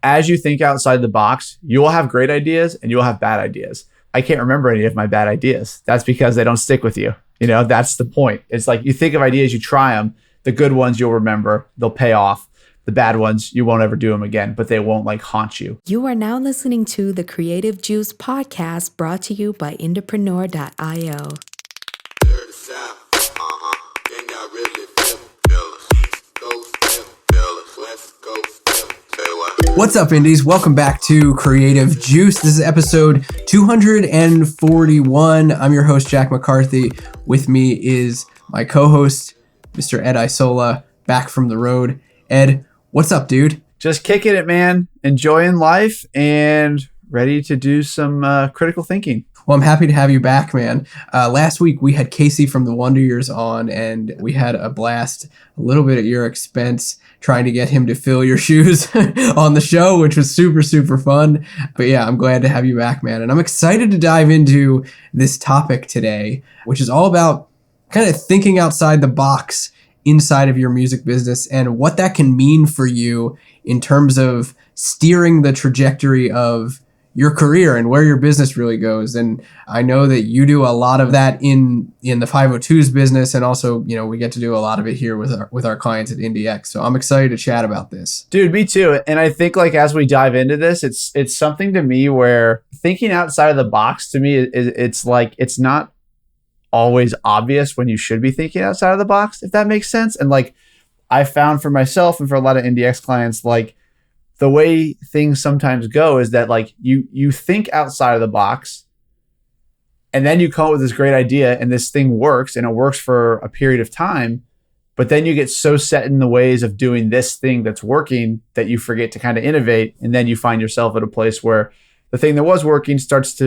as you think outside the box, you will have great ideas and you'll have bad ideas. I can't remember any of my bad ideas. That's because they don't stick with you. That's the point. It's like you think of ideas, you try them. The good ones you'll remember, they'll pay off. The bad ones, you won't ever do them again, but they won't haunt you. You are now listening to the Creative Juice podcast brought to you by IndiePRO.io. What's up, Indies? Welcome back to Creative Juice. This is episode 241. I'm your host, Jack McCarthy. With me is my co-host, Mr. Ed Isola, back from the road. Ed, what's up, dude? Just kicking it, man. Enjoying life and ready to do some critical thinking. Well, I'm happy to have you back, man. Last week, we had Casey from the Wonder Years on, and we had a blast, a little bit at your expense, trying to get him to fill your shoes on the show, which was super, super fun. But yeah, I'm glad to have you back, man. And I'm excited to dive into this topic today, which is all about kind of thinking outside the box inside of your music business and what that can mean for you in terms of steering the trajectory of your career and where your business really goes. And I know that you do a lot of that in the 502's business, and also, we get to do a lot of it here with our clients at IndieX. So I'm excited to chat about this. Dude, me too. And I think as we dive into this, it's something to me where thinking outside of the box to me it's not always obvious when you should be thinking outside of the box, if that makes sense. And I found for myself and for a lot of IndieX clients, the way things sometimes go is that you think outside of the box and then you come up with this great idea and this thing works and it works for a period of time, but then you get so set in the ways of doing this thing that's working that you forget to kind of innovate. And then you find yourself at a place where the thing that was working starts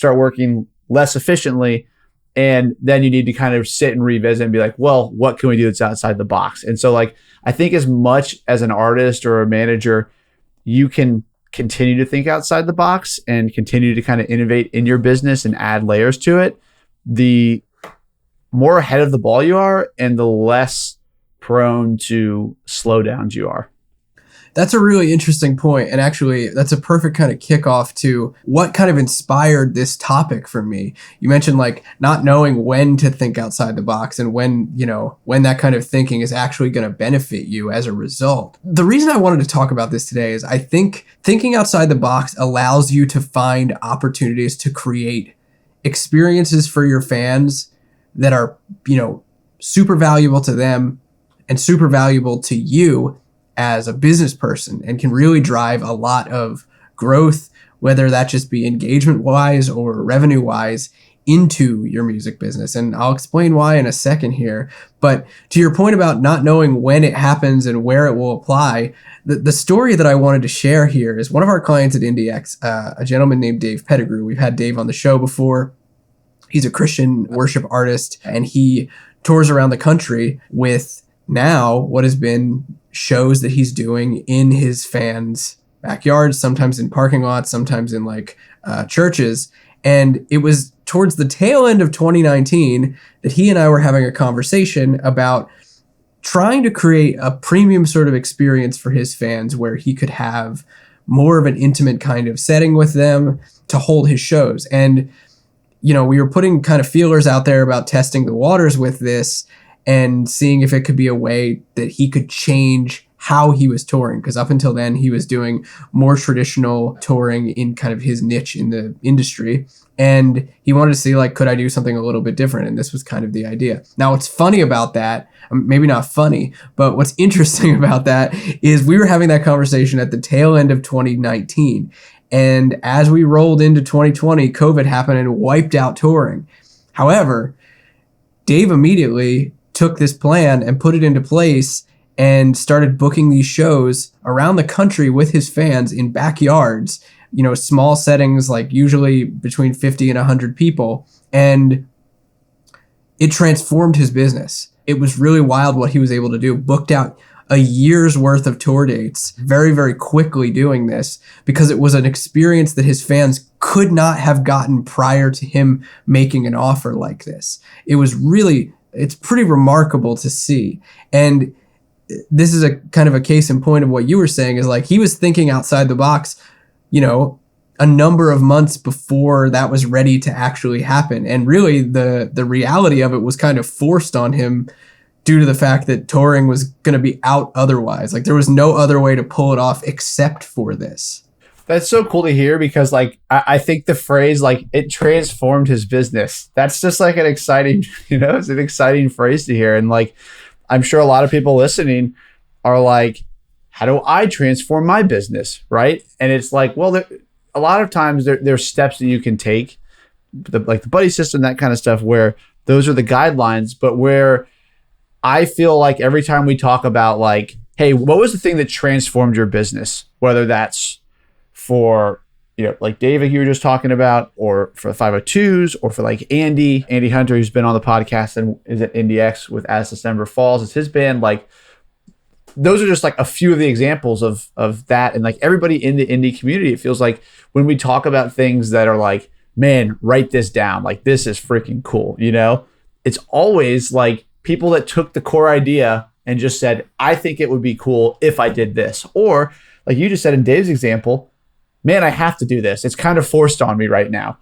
working less efficiently. And then you need to kind of sit and revisit and be like, well, what can we do that's outside the box? And so I think as much as an artist or a manager, you can continue to think outside the box and continue to kind of innovate in your business and add layers to it, the more ahead of the ball you are and the less prone to slowdowns you are. That's a really interesting point. And actually, that's a perfect kind of kickoff to what kind of inspired this topic for me. You mentioned not knowing when to think outside the box and when that kind of thinking is actually going to benefit you as a result. The reason I wanted to talk about this today is I think thinking outside the box allows you to find opportunities to create experiences for your fans that are, super valuable to them and super valuable to you as a business person, and can really drive a lot of growth, whether that just be engagement wise or revenue wise, into your music business. And I'll explain why in a second here. But to your point about not knowing when it happens and where it will apply, the story that I wanted to share here is one of our clients at IndieX, a gentleman named Dave Pettigrew. We've had Dave on the show before. He's a Christian worship artist, and he tours around the country with now what has been shows that he's doing in his fans' backyards, sometimes in parking lots, sometimes in churches. And it was towards the tail end of 2019 that he and I were having a conversation about trying to create a premium sort of experience for his fans where he could have more of an intimate kind of setting with them to hold his shows. And, we were putting kind of feelers out there about testing the waters with this and seeing if it could be a way that he could change how he was touring. Because up until then, he was doing more traditional touring in kind of his niche in the industry. And he wanted to see, could I do something a little bit different? And this was kind of the idea. Now, what's funny about that, maybe not funny, but what's interesting about that is we were having that conversation at the tail end of 2019. And as we rolled into 2020, COVID happened and wiped out touring. However, Dave immediately took this plan and put it into place and started booking these shows around the country with his fans in backyards, small settings, usually between 50 and 100 people. And it transformed his business. It was really wild what he was able to do. Booked out a year's worth of tour dates very, very quickly doing this because it was an experience that his fans could not have gotten prior to him making an offer like this. It's pretty remarkable to see. And this is a kind of a case in point of what you were saying, is like he was thinking outside the box, you know, a number of months before that was ready to actually happen. And really the reality of it was kind of forced on him due to the fact that touring was going to be out otherwise. Like there was no other way to pull it off except for this. That's so cool to hear, because like I think the phrase like it transformed his business, that's just like an exciting, you know, it's an exciting phrase to hear. And like I'm sure a lot of people listening are like, how do I transform my business? Right. And it's like, well, a lot of times there's steps that you can take, like the buddy system, that kind of stuff, where those are the guidelines. But where I feel like every time we talk about like, hey, what was the thing that transformed your business? Whether that's for, you know, like David, you were just talking about, or for the 502s, or for like Andy Hunter, who's been on the podcast and is at IndieX with As December Falls. It's his band. Like, those are just like a few of the examples of that. And like everybody in the indie community, it feels like when we talk about things that are like, man, write this down, like this is freaking cool, you know, it's always like people that took the core idea and just said, I think it would be cool if I did this. Or like you just said in Dave's example, man, I have to do this. It's kind of forced on me right now.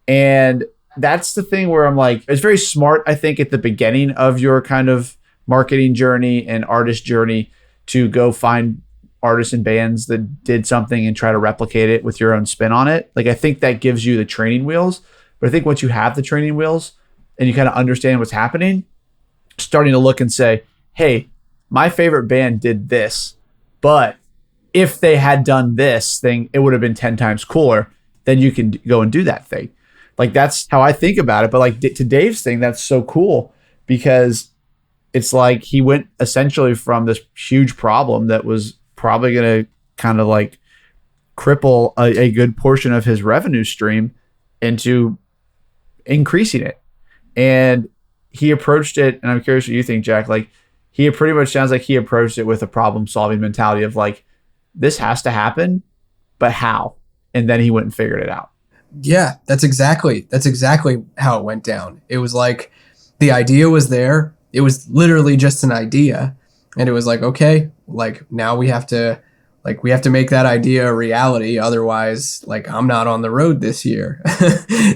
And that's the thing where I'm like, it's very smart, I think, at the beginning of your kind of marketing journey and artist journey to go find artists and bands that did something and try to replicate it with your own spin on it. Like, I think that gives you the training wheels. But I think once you have the training wheels and you kind of understand what's happening, starting to look and say, hey, my favorite band did this, but if they had done this thing, it would have been 10 times cooler. Then you can go and do that thing. Like, that's how I think about it. But like to Dave's thing, that's so cool, because it's like he went essentially from this huge problem that was probably going to kind of like cripple a good portion of his revenue stream into increasing it. And he approached it, and I'm curious what you think, Jack. Like, he pretty much sounds like he approached it with a problem solving mentality of like, this has to happen, but how? And then he went and figured it out. Yeah, that's exactly how it went down. It was like the idea was there. It was literally just an idea. And it was like, okay, like now we have to make that idea a reality. Otherwise, like, I'm not on the road this year.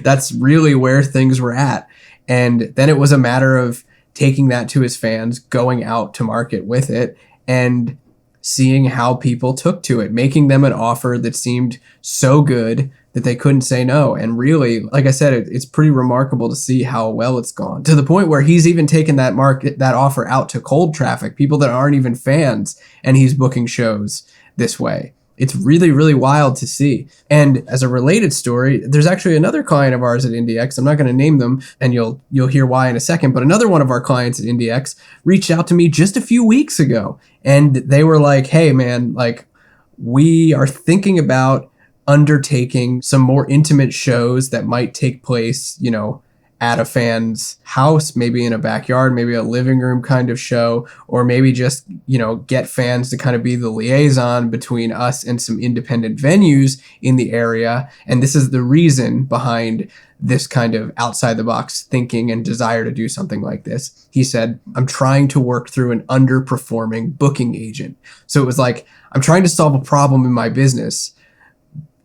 That's really where things were at. And then it was a matter of taking that to his fans, going out to market with it, and seeing how people took to it, making them an offer that seemed so good that they couldn't say no. And really, like I said, it's pretty remarkable to see how well it's gone, to the point where he's even taken that offer out to cold traffic, people that aren't even fans, and he's booking shows this way. It's really, really wild to see. And as a related story, there's actually another client of ours at IndieX. I'm not going to name them, and you'll hear why in a second. But another one of our clients at IndieX reached out to me just a few weeks ago, and they were like, "Hey, man, like, we are thinking about undertaking some more intimate shows that might take place, you know, at a fan's house, maybe in a backyard, maybe a living room kind of show, or maybe just, you know, get fans to kind of be the liaison between us and some independent venues in the area. And this is the reason behind this kind of outside the box thinking and desire to do something like this." He said, "I'm trying to work through an underperforming booking agent." So it was like, I'm trying to solve a problem in my business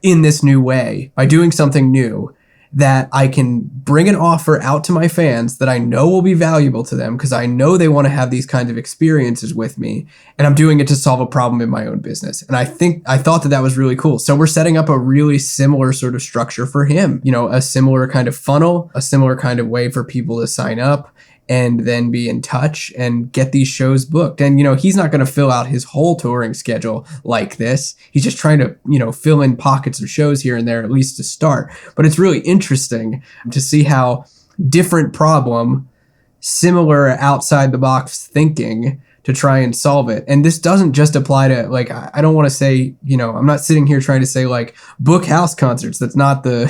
in this new way by doing something new, that I can bring an offer out to my fans that I know will be valuable to them, because I know they want to have these kinds of experiences with me, and I'm doing it to solve a problem in my own business. And I thought that was really cool. So we're setting up a really similar sort of structure for him, you know, a similar kind of funnel, a similar kind of way for people to sign up and then be in touch and get these shows booked. And, you know, he's not going to fill out his whole touring schedule like this. He's just trying to, you know, fill in pockets of shows here and there, at least to start. But it's really interesting to see how different problem, similar outside the box thinking to try and solve it. And this doesn't just apply to, like, I don't want to say, you know, I'm not sitting here trying to say like book house concerts. That's not the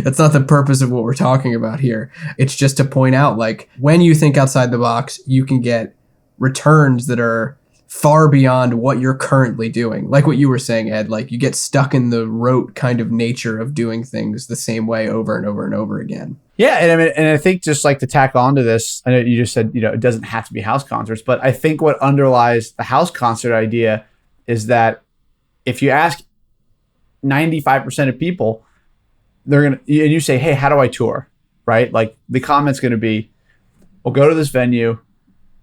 that's not the purpose of what we're talking about here. It's just to point out, like, when you think outside the box, you can get returns that are far beyond what you're currently doing. Like what you were saying, Ed, like you get stuck in the rote kind of nature of doing things the same way over and over and over again. Yeah, and I mean, and I think just like to tack on to this, I know you just said, it doesn't have to be house concerts, but I think what underlies the house concert idea is that if you ask 95% of people, and you say, hey, how do I tour? Right? Like the comment's going to be, well, go to this venue,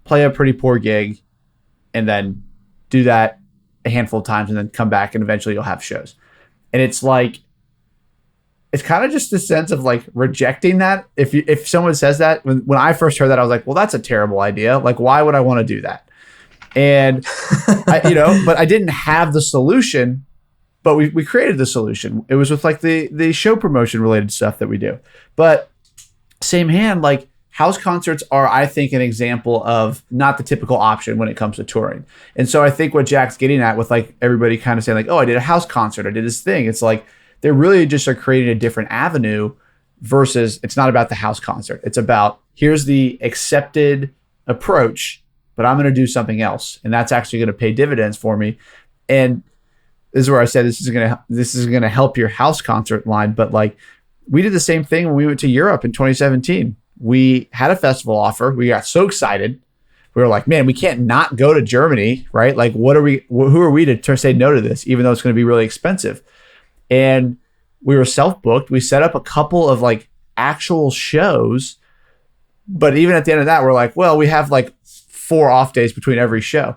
play a pretty poor gig, and then do that a handful of times and then come back and eventually you'll have shows. And it's like, it's kind of just a sense of like rejecting that. If someone says that, when I first heard that, I was like, well, that's a terrible idea. Like, why would I want to do that? And, but I didn't have the solution, but we created the solution. It was with like the show promotion related stuff that we do. But same hand, like house concerts are, I think, an example of not the typical option when it comes to touring. And so I think what Jack's getting at with like everybody kind of saying like, oh, I did a house concert, I did this thing. It's like, they really just are creating a different avenue versus it's not about the house concert. It's about here's the accepted approach, but I'm going to do something else. And that's actually going to pay dividends for me. And this is where I said this is going to help your house concert line. But like we did the same thing when we went to Europe in 2017. We had a festival offer. We got so excited. We were like, man, we can't not go to Germany, right? Like, who are we to say no to this, even though it's going to be really expensive? And we were self-booked. We set up a couple of like actual shows. But even at the end of that, we're like, well, we have like 4 off days between every show.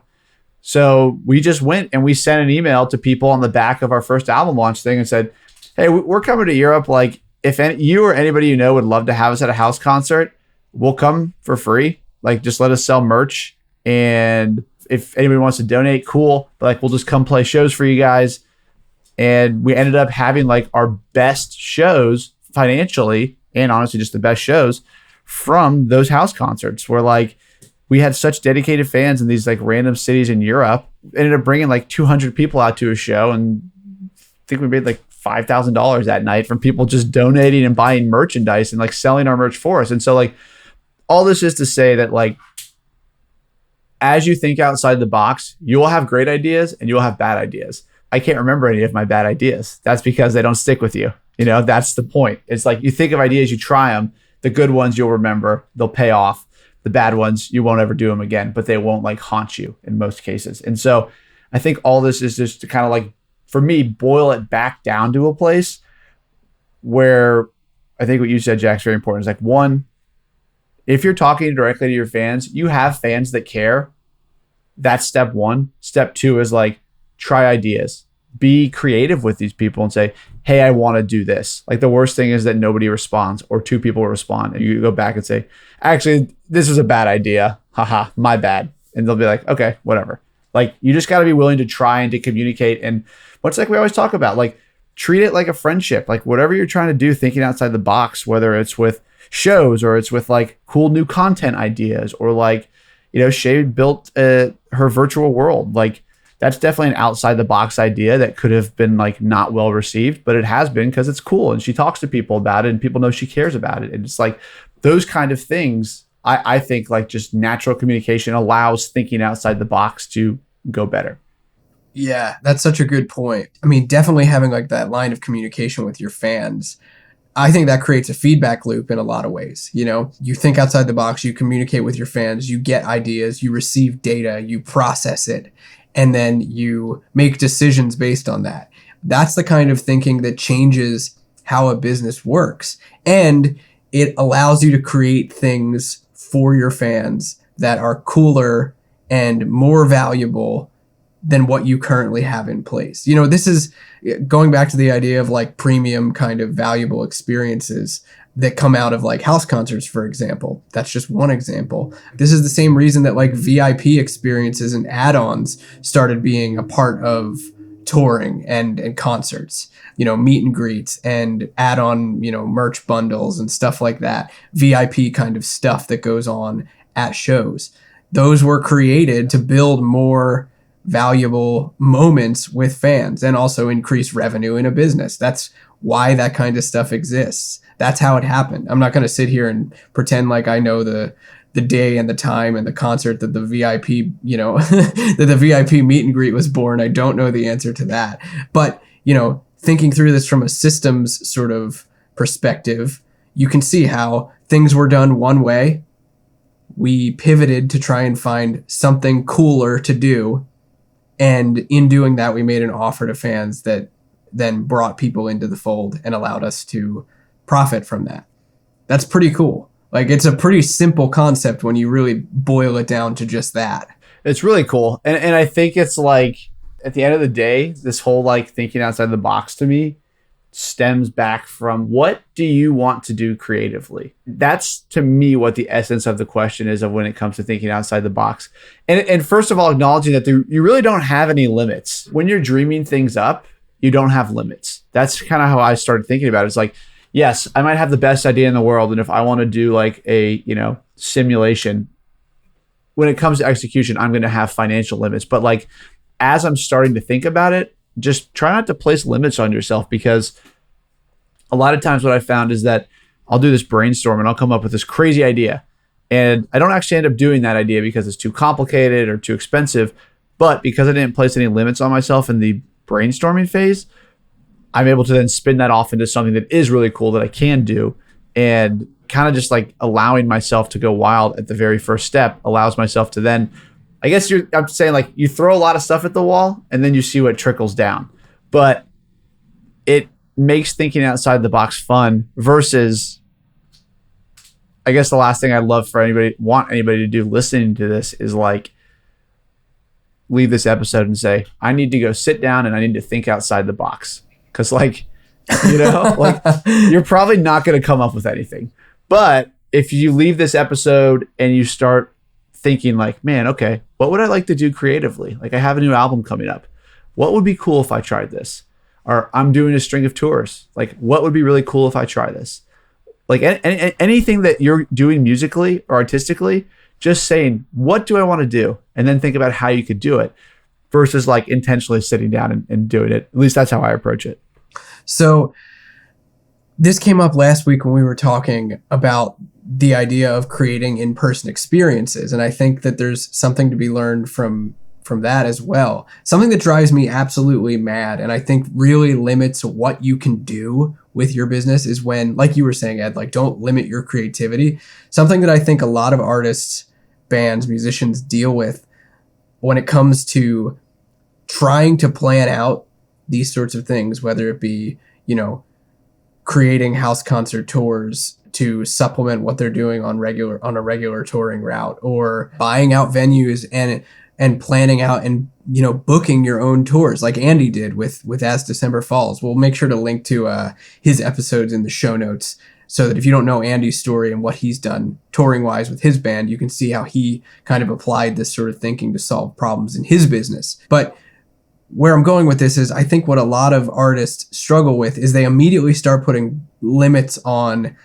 So we just went and we sent an email to people on the back of our first album launch thing and said, hey, we're coming to Europe. Like if you or anybody you know would love to have us at a house concert, we'll come for free. Like just let us sell merch. And if anybody wants to donate, cool. But like we'll just come play shows for you guys. And we ended up having like our best shows financially and honestly just the best shows from those house concerts where like we had such dedicated fans in these like random cities in Europe. Ended up bringing like 200 people out to a show. And I think we made like $5,000 that night from people just donating and buying merchandise and like selling our merch for us. And so like all this is to say that like as you think outside the box, you will have great ideas and you will have bad ideas. I can't remember any of my bad ideas. That's because they don't stick with you. That's the point. It's like you think of ideas, you try them. The good ones you'll remember, they'll pay off. The bad ones, you won't ever do them again, but they won't like haunt you in most cases. And so I think all this is just to kind of like, for me, boil it back down to a place where I think what you said, Jack's very important. Is like, one, if you're talking directly to your fans, you have fans that care. That's step one. Step two is like, try ideas. Be creative with these people and say, hey, I want to do this. Like the worst thing is that nobody responds or 2 people respond. And you go back and say, actually, this was a bad idea. Haha, my bad. And they'll be like, okay, whatever. Like you just got to be willing to try and to communicate. And much like we always talk about, like treat it like a friendship. Like whatever you're trying to do, thinking outside the box, whether it's with shows or it's with like cool new content ideas or like, Shay built her virtual world. Like that's definitely an outside the box idea that could have been like not well received, but it has been because it's cool and she talks to people about it and people know she cares about it. And it's like those kind of things, I think like just natural communication allows thinking outside the box to go better. Yeah, that's such a good point. I mean, definitely having like that line of communication with your fans. I think that creates a feedback loop in a lot of ways. You think outside the box, you communicate with your fans, you get ideas, you receive data, you process it, and then you make decisions based on that. That's the kind of thinking that changes how a business works. And it allows you to create things for your fans that are cooler and more valuable than what you currently have in place. This is going back to the idea of like premium kind of valuable experiences that come out of like house concerts, for example. That's just one example. This is the same reason that like VIP experiences and add-ons started being a part of touring and concerts, meet and greets and add-on, merch bundles and stuff like that. VIP kind of stuff that goes on at shows. Those were created to build more valuable moments with fans and also increase revenue in a business. That's why that kind of stuff exists. That's how it happened. I'm not going to sit here and pretend like I know the the day and the time and the concert that the VIP, that the VIP meet and greet was born. I don't know the answer to that. But, thinking through this from a systems sort of perspective, you can see how things were done one way. We pivoted to try and find something cooler to do. And in doing that, we made an offer to fans that then brought people into the fold and allowed us to profit from that. That's pretty cool. Like, it's a pretty simple concept when you really boil it down to just that. It's really cool. And I think it's like, at the end of the day, this whole like thinking outside the box to me stems back from, what do you want to do creatively? That's to me what the essence of the question is of when it comes to thinking outside the box. And first of all, acknowledging that you really don't have any limits. When you're dreaming things up, you don't have limits. That's kind of how I started thinking about it. It's like, yes, I might have the best idea in the world. And if I want to do like a, simulation, when it comes to execution, I'm going to have financial limits. But like, as I'm starting to think about it, just try not to place limits on yourself, because a lot of times what I found is that I'll do this brainstorm and I'll come up with this crazy idea. And I don't actually end up doing that idea because it's too complicated or too expensive. But because I didn't place any limits on myself in the brainstorming phase, I'm able to then spin that off into something that is really cool that I can do. And kind of just like allowing myself to go wild at the very first step allows myself to then, I guess I'm saying, like, you throw a lot of stuff at the wall and then you see what trickles down. But it makes thinking outside the box fun versus, I guess the last thing I'd love for want anybody to do listening to this is like, leave this episode and say, I need to go sit down and I need to think outside the box. Cause like, like you're probably not going to come up with anything. But if you leave this episode and you start thinking like, man, okay, what would I like to do creatively? Like, I have a new album coming up. What would be cool if I tried this? Or I'm doing a string of tours. Like, what would be really cool if I try this? Like anything that you're doing musically or artistically, just saying, what do I want to do? And then think about how you could do it versus like intentionally sitting down and doing it. At least that's how I approach it. So this came up last week when we were talking about the idea of creating in-person experiences. And I think that there's something to be learned from that as well. Something that drives me absolutely mad and I think really limits what you can do with your business is when, like you were saying, Ed, like, don't limit your creativity. Something that I think a lot of artists, bands, musicians deal with when it comes to trying to plan out these sorts of things, whether it be, creating house concert tours to supplement what they're doing on a regular touring route, or buying out venues and planning out and booking your own tours like Ande did with As December Falls. We'll make sure to link to his episodes in the show notes so that if you don't know Ande's story and what he's done touring wise with his band, you can see how he kind of applied this sort of thinking to solve problems in his business. But where I'm going with this is I think what a lot of artists struggle with is they immediately start putting limits on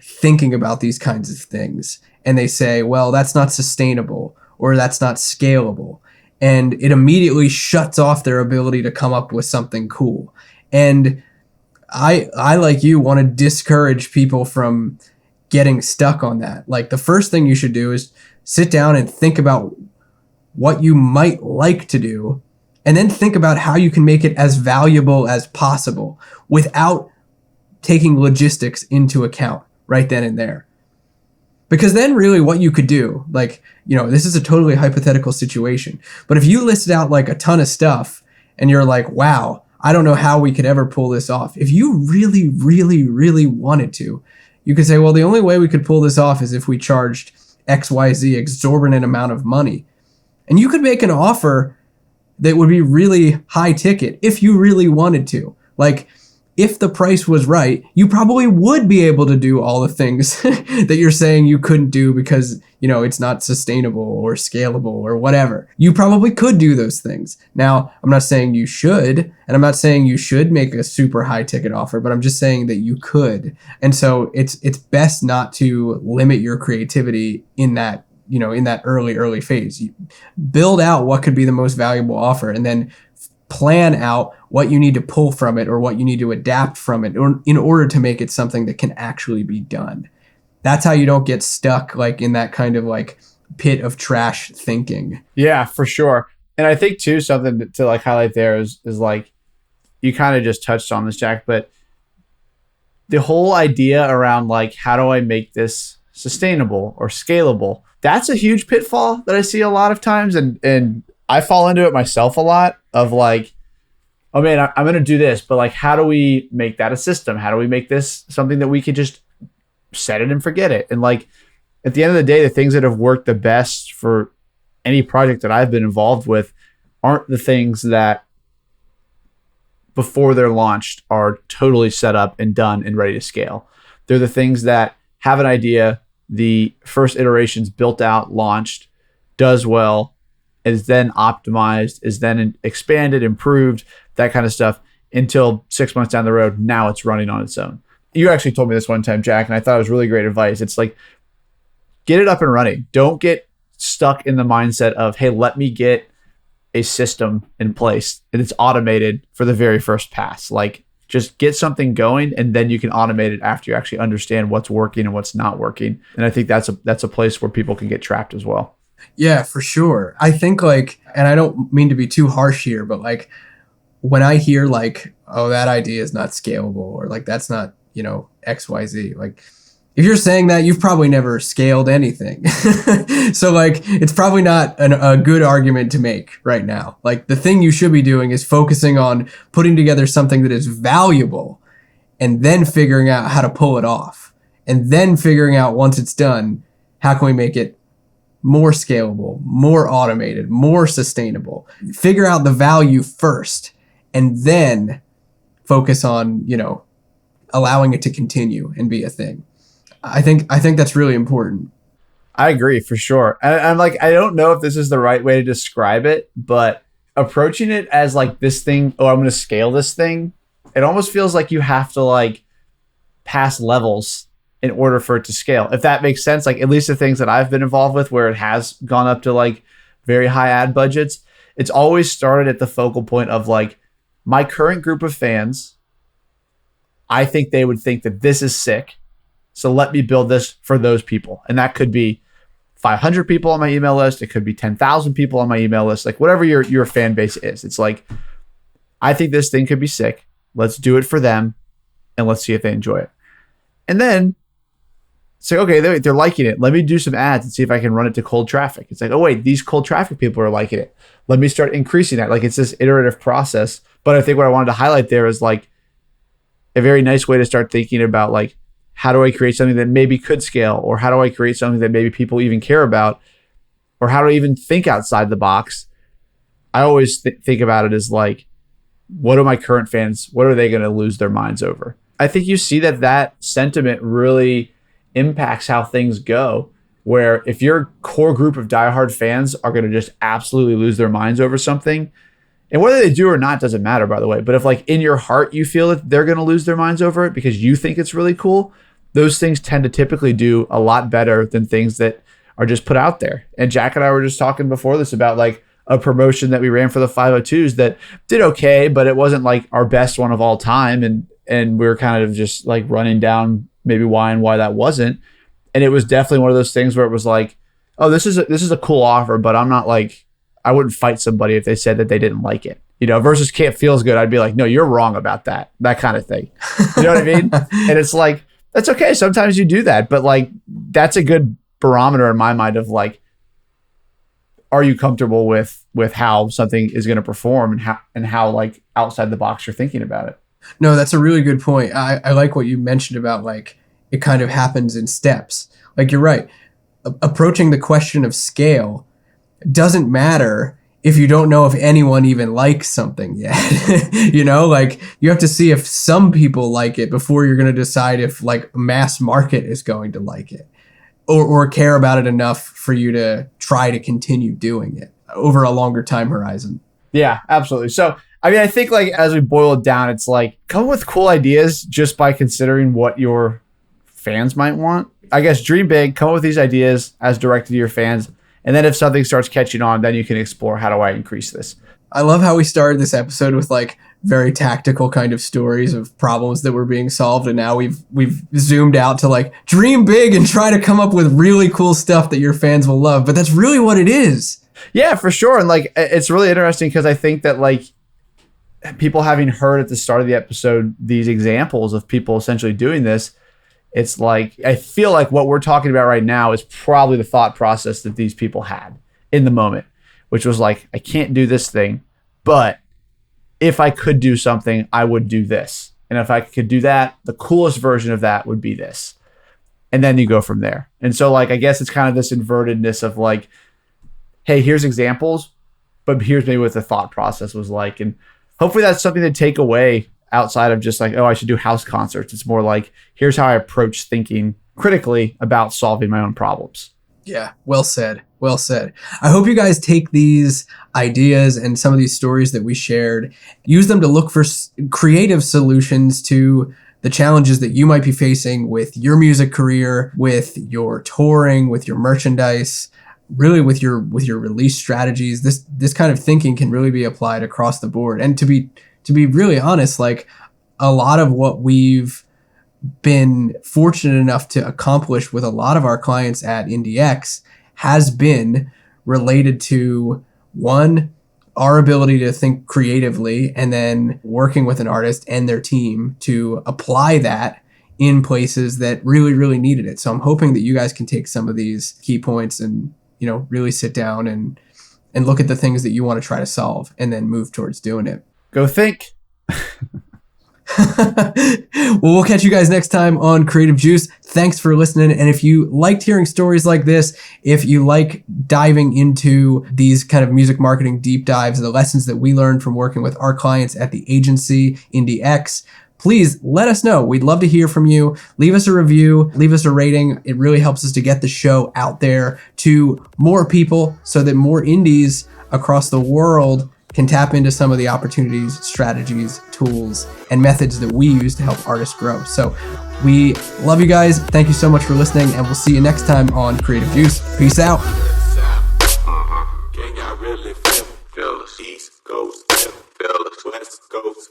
thinking about these kinds of things. And they say, well, that's not sustainable or that's not scalable. And it immediately shuts off their ability to come up with something cool. And I like you, want to discourage people from getting stuck on that. Like, the first thing you should do is sit down and think about what you might like to do, and then think about how you can make it as valuable as possible without taking logistics into account right then and there. Because then really what you could do, like, this is a totally hypothetical situation, but if you listed out like a ton of stuff and you're like, wow, I don't know how we could ever pull this off. If you really, really, really wanted to, you could say, well, the only way we could pull this off is if we charged XYZ exorbitant amount of money. And you could make an offer that would be really high ticket if you really wanted to. Like, if the price was right, you probably would be able to do all the things that you're saying you couldn't do because, it's not sustainable or scalable or whatever. You probably could do those things. Now, I'm not saying you should, and I'm not saying you should make a super high ticket offer, but I'm just saying that you could. And so it's best not to limit your creativity in that, in that early phase. You build out what could be the most valuable offer and then plan out what you need to pull from it or what you need to adapt from it in order to make it something that can actually be done. That's how you don't get stuck like in that kind of like pit of trash thinking. Yeah, for sure. And I think too, something to like highlight there is like, you kind of just touched on this, Jack, but the whole idea around like, how do I make this sustainable or scalable? That's a huge pitfall that I see a lot of times. And I fall into it myself a lot of like, oh man, I'm going to do this, but like, how do we make that a system? How do we make this something that we could just set it and forget it? And like, at the end of the day, the things that have worked the best for any project that I've been involved with aren't the things that before they're launched are totally set up and done and ready to scale. They're the things that have an idea, the first iteration's built out, launched, does well, is then optimized, is then expanded, improved, that kind of stuff until 6 months down the road, now it's running on its own. You actually told me this one time, Jack, and I thought it was really great advice. It's like, get it up and running. Don't get stuck in the mindset of, hey, let me get a system in place and it's automated for the very first pass. Like, just get something going and then you can automate it after you actually understand what's working and what's not working. And I think that's a place where people can get trapped as well. Yeah, for sure. I think like, and I don't mean to be too harsh here, but like when I hear like, oh, that idea is not scalable or like that's not, XYZ, like if you're saying that, you've probably never scaled anything. So like, it's probably not a good argument to make right now. Like the thing you should be doing is focusing on putting together something that is valuable and then figuring out how to pull it off. And then figuring out once it's done, how can we make it more scalable, more automated, more sustainable? Figure out the value first and then focus on, allowing it to continue and be a thing. I think that's really important. I agree for sure. And I'm like, I don't know if this is the right way to describe it, but approaching it as like this thing, oh, I'm going to scale this thing. It almost feels like you have to like pass levels in order for it to scale. If that makes sense, like at least the things that I've been involved with where it has gone up to like very high ad budgets, it's always started at the focal point of like my current group of fans. I think they would think that this is sick. So let me build this for those people. And that could be 500 people on my email list. It could be 10,000 people on my email list, like whatever your fan base is. It's like, I think this thing could be sick. Let's do it for them. And let's see if they enjoy it. And then say, okay, they're liking it. Let me do some ads and see if I can run it to cold traffic. It's like, oh wait, these cold traffic people are liking it. Let me start increasing that. Like it's this iterative process. But I think what I wanted to highlight there is like a very nice way to start thinking about like, how do I create something that maybe could scale? Or how do I create something that maybe people even care about? Or how do I even think outside the box? I always think about it as like, what are my current fans? What are they going to lose their minds over? I think you see that sentiment really impacts how things go, where if your core group of diehard fans are going to just absolutely lose their minds over something, and whether they do or not doesn't matter, by the way, but if like in your heart you feel that they're going to lose their minds over it because you think it's really cool, those things tend to typically do a lot better than things that are just put out there. And Jack and I were just talking before this about like a promotion that we ran for the 502s that did okay, but it wasn't like our best one of all time. And we were kind of just like running down maybe why and why that wasn't. And it was definitely one of those things where it was like, oh, this is a cool offer, but I'm not like, I wouldn't fight somebody if they said that they didn't like it, versus Camp Feels Good. I'd be like, no, you're wrong about that kind of thing. You know what I mean? And it's like, that's okay. Sometimes you do that, but like, that's a good barometer in my mind of like, are you comfortable with how something is going to perform and how like outside the box you're thinking about it? No, that's a really good point. I like what you mentioned about like, it kind of happens in steps. Like you're right. Approaching the question of scale doesn't matter if you don't know if anyone even likes something yet. Like you have to see if some people like it before you're going to decide if like mass market is going to like it or care about it enough for you to try to continue doing it over a longer time horizon. Yeah, absolutely. So, I mean, I think like as we boil it down, it's like come up with cool ideas just by considering what your fans might want. I guess dream big, come up with these ideas as directed to your fans. And then if something starts catching on, then you can explore, how do I increase this? I love how we started this episode with like very tactical kind of stories of problems that were being solved, and now we've zoomed out to like dream big and try to come up with really cool stuff that your fans will love. But that's really what it is. Yeah, for sure. And like, it's really interesting because I think that like people having heard at the start of the episode these examples of people essentially doing this, it's like, I feel like what we're talking about right now is probably the thought process that these people had in the moment, which was like, I can't do this thing, but if I could do something, I would do this. And if I could do that, the coolest version of that would be this. And then you go from there. And so like, I guess it's kind of this invertedness of like, hey, here's examples, but here's maybe what the thought process was like. And hopefully that's something to take away outside of just like, oh, I should do house concerts. It's more like, here's how I approach thinking critically about solving my own problems. Yeah, well said. Well said. I hope you guys take these ideas and some of these stories that we shared, use them to look for creative solutions to the challenges that you might be facing with your music career, with your touring, with your merchandise, really with your release strategies. This kind of thinking can really be applied across the board. And to be really honest, like a lot of what we've been fortunate enough to accomplish with a lot of our clients at IndieX has been related to, one, our ability to think creatively, and then working with an artist and their team to apply that in places that really, really needed it. So I'm hoping that you guys can take some of these key points and, really sit down and look at the things that you want to try to solve and then move towards doing it. Go think. Well, we'll catch you guys next time on Creative Juice. Thanks for listening. And if you liked hearing stories like this, if you like diving into these kind of music marketing deep dives, the lessons that we learned from working with our clients at the agency IndieX, please let us know. We'd love to hear from you. Leave us a review, leave us a rating. It really helps us to get the show out there to more people so that more indies across the world can tap into some of the opportunities, strategies, tools, and methods that we use to help artists grow. So we love you guys. Thank you so much for listening, and we'll see you next time on Creative Juice. Peace out. Can y'all really feel us? East Coast, feel us, West Coast.